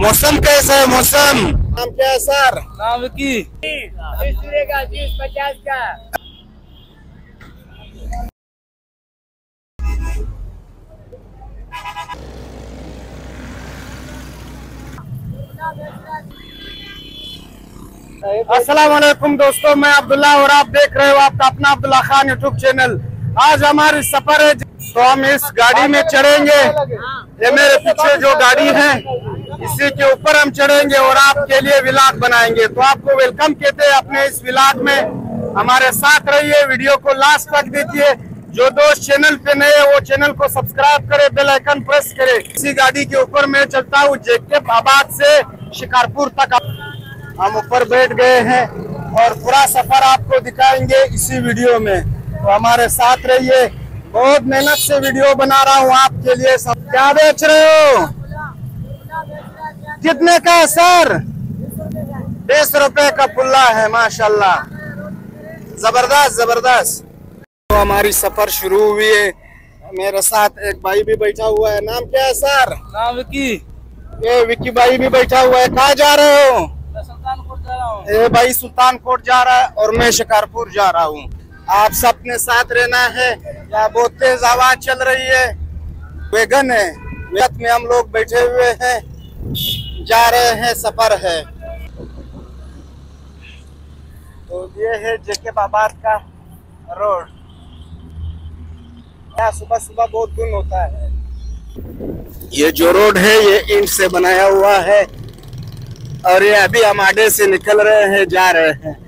मौसम कैसा है? मौसम नाम क्या है सर? नाम विकी। 20 का। अस्सलाम वालेकुम दोस्तों, मैं अब्दुल्ला और आप देख रहे हो आपका अपना अब्दुल्ला खान यूट्यूब चैनल। आज हमारी सफर है तो हम इस गाड़ी में चढ़ेंगे। ये मेरे पीछे जो गाड़ी है इसी के ऊपर हम चढ़ेंगे और आपके लिए व्लॉग बनाएंगे। तो आपको वेलकम कहते हैं अपने इस व्लॉग में, हमारे साथ रहिए, वीडियो को लास्ट तक देखिए। जो दोस्त चैनल पे नए हैं वो चैनल को सब्सक्राइब करे, बेल आइकन प्रेस करे। इसी गाड़ी के ऊपर मैं चलता हूँ जेकेबाबाद से शिकारपुर तक। हम ऊपर बैठ गए हैं और पूरा सफर आपको दिखाएंगे इसी वीडियो में, तो हमारे साथ रहिए। बहुत मेहनत से वीडियो बना रहा हूँ आपके लिए। सब क्या बेच रहे हो? कितने का है सर? 20 रुपए का पुल्ला है, माशाल्लाह, जबरदस्त जबरदस्त। तो हमारी सफर शुरू हुई है। मेरे साथ एक भाई भी बैठा हुआ है। नाम क्या है सर? नाम विकी। ये विकी भाई भी बैठा हुआ है। कहाँ जा रहे हो? सुल्तानकोट जा रहा हूँ। ये भाई सुल्तानकोट जा रहा है और मैं शिकारपुर जा रहा हूँ। आप सबने साथ रहना है। यहाँ बहुत तेज आवाज चल रही है, वैगन है, वेगन में हम लोग बैठे हुए हैं, जा रहे हैं, सफर है। तो ये है जेकेबाबाद का रोड। यहाँ सुबह सुबह बहुत धुंध होता है। ये जो रोड है ये ईंट से बनाया हुआ है और ये अभी हम आगे से निकल रहे हैं, जा रहे हैं।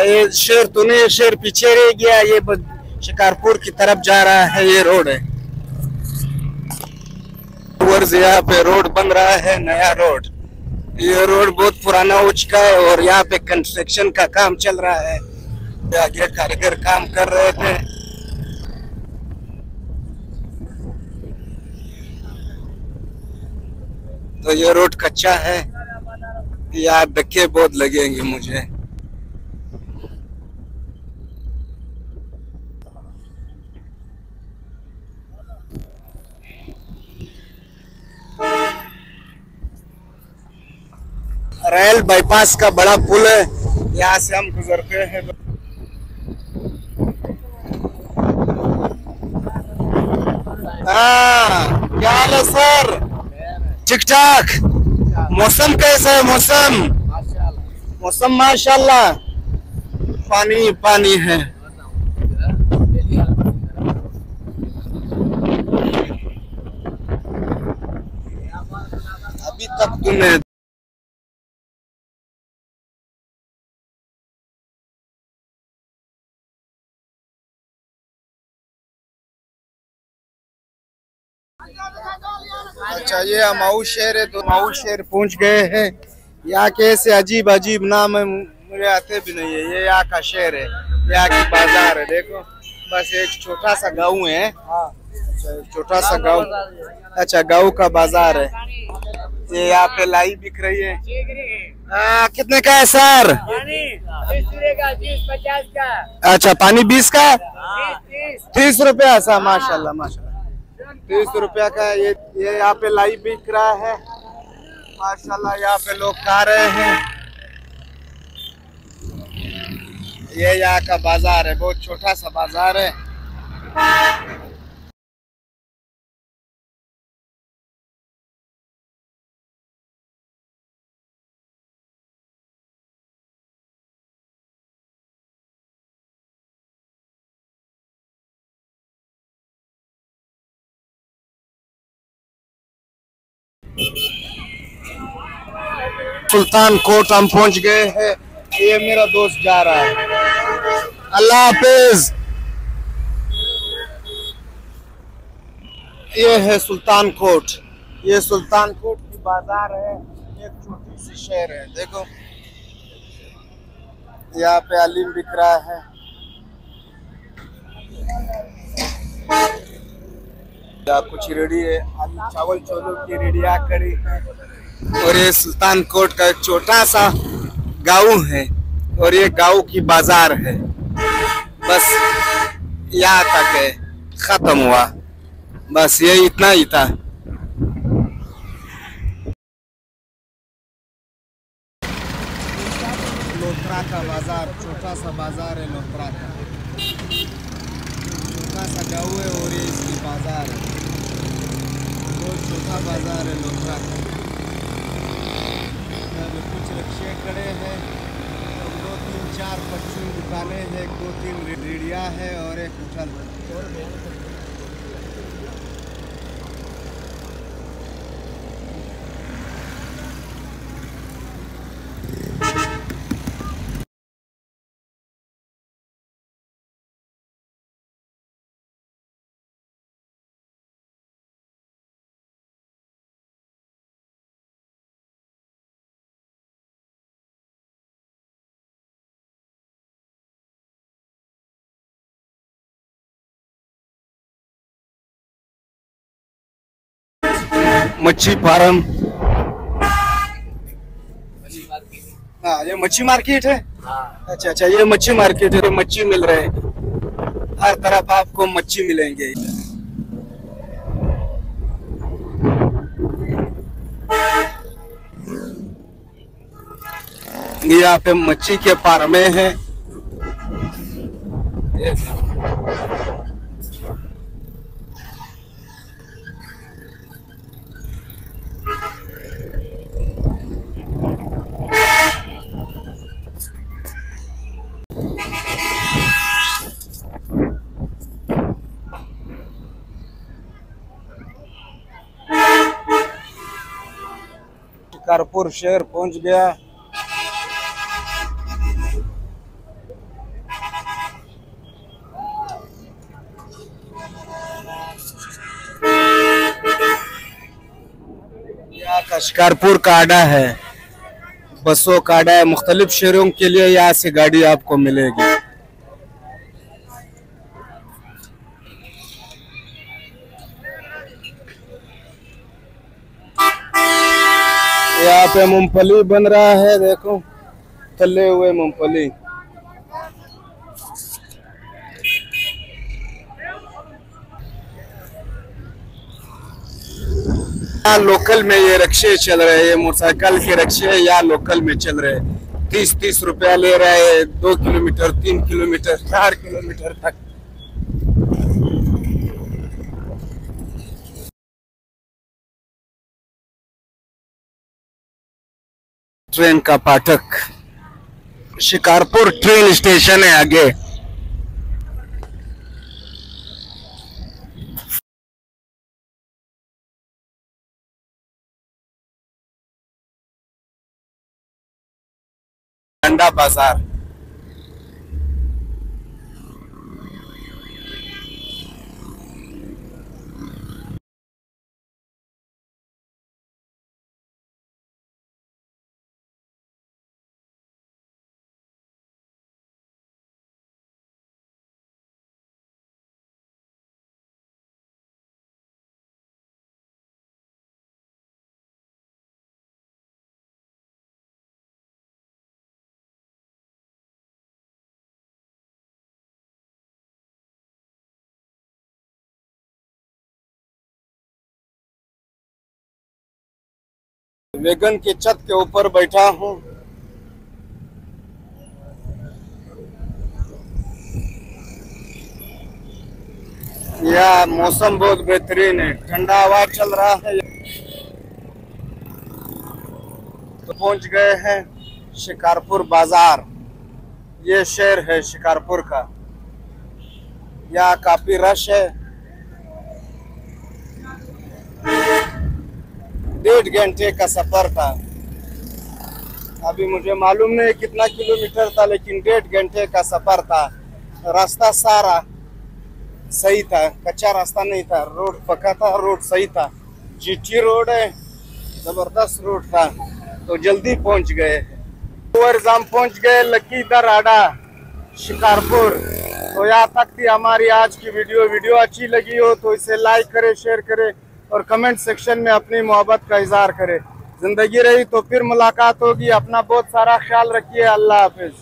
ये शेर तो नहीं, शेर पीछे रह गया। ये शिकारपुर की तरफ जा रहा है, ये रोड है। यहाँ पे रोड बन रहा है, नया रोड। ये रोड बहुत पुराना हो चुका है और यहाँ पे कंस्ट्रक्शन का काम चल रहा है। आगे कारीगर काम कर रहे थे। तो ये रोड कच्चा है, यहाँ धक्के बहुत लगेंगे मुझे। रेल बाईपास का बड़ा पुल है, यहाँ से हम गुजरते हैं। हाँ, क्या हाल है सर? ठीक ठाक। मौसम कैसा है? मौसम माशाल्लाह, पानी पानी है। अभी तक तुम्हें अच्छा, ये माऊ शहर है। तो माऊ शहर पहुंच गए हैं। यहाँ के ऐसे अजीब अजीब नाम है, मुझे आते भी नहीं है। ये यहाँ का शहर है, यहाँ की बाजार है। देखो, बस एक छोटा सा गांव है। छोटा सा गांव। अच्छा, गांव का बाजार है। ये यहाँ पे लाई बिक रही है। कितने का है सर? 20 का। अच्छा, पानी 20 का? 30 रुपया ऐसा? माशाल्लाह माशाल्लाह, 30 रुपया का। ये यहाँ पे लाई बिक रहा है, माशाल्लाह। यहाँ पे लोग खा रहे हैं। ये यहाँ का बाजार है, बहुत छोटा सा बाजार है। सुल्तानकोट हम पहुंच गए हैं। ये मेरा दोस्त जा रहा है। अल्लाह हाफिज। ये है सुल्तानकोट। ये सुल्तानकोट की बाजार है, एक छोटी सी शहर है। देखो, यहाँ पे हलीम बिक रहा है। कुछ रेडी है, आलू चावल चोलों की रेडिया करी है। और ये सुल्तानकोट का एक छोटा सा गांव है और ये गांव की बाजार है। बस यहाँ तक है, खत्म हुआ। बस ये इतना ही था। लोथरा का बाजार, छोटा सा बाजार है लोथरा का, छोटा सा गाँव है और ये इसकी बाजार है, बहुत छोटा बाजार है लोथरा का। कुछ रिक्शे खड़े हैं, 2 3 4 परचून दुकानें हैं, 2 3 रेडिया है और एक होटल। मच्छी फार्म, हाँ ये मच्छी मार्केट है। अच्छा अच्छा, ये मच्छी मार्केट है, मच्छी मिल रहे हैं, हर तरफ आपको मच्छी मिलेंगे। ये यहाँ पे मच्छी के फार्मे हैं। शिकारपुर शहर पहुंच गया। यहाँ का शिकारपुर का अड्डा है, बसों का अड्डा है, मुख्तलिफ शहरों के लिए यहाँ से गाड़ी आपको मिलेगी। यहाँ पे मूंगफली बन रहा है, देखो तले हुए मूंगफली। यहाँ लोकल में ये रिक्शे चल रहे हैं, मोटरसाइकिल के रिक्शे यहाँ लोकल में चल रहे हैं। 30-30 रुपया ले रहे हैं, 2 किलोमीटर 3 किलोमीटर 4 किलोमीटर तक। ट्रेन का फाटक, शिकारपुर ट्रेन स्टेशन है आगे। अंडा बाजार, वैगन के छत के ऊपर बैठा हूँ। यह मौसम बहुत बेहतरीन है, ठंडा हवा चल रहा है। तो पहुंच गए हैं शिकारपुर बाजार, ये शहर है शिकारपुर का। यहाँ काफी रश है। 1.5 घंटे का सफर था। अभी मुझे मालूम नहीं कितना किलोमीटर था, लेकिन 1.5 घंटे का सफर था। रास्ता सारा सही था, कच्चा रास्ता नहीं था, रोड पक्का था, रोड सही था। जीटी रोड है, जबरदस्त रोड था, तो जल्दी पहुंच गए। जाम पहुंच गए लकीदर अड्डा शिकारपुर। तो यहाँ तक थी हमारी आज की वीडियो अच्छी लगी हो तो इसे लाइक करें, शेयर करें और कमेंट सेक्शन में अपनी मोहब्बत का इजहार करें। जिंदगी रही तो फिर मुलाकात होगी। अपना बहुत सारा ख्याल रखिए। अल्लाह हाफिज।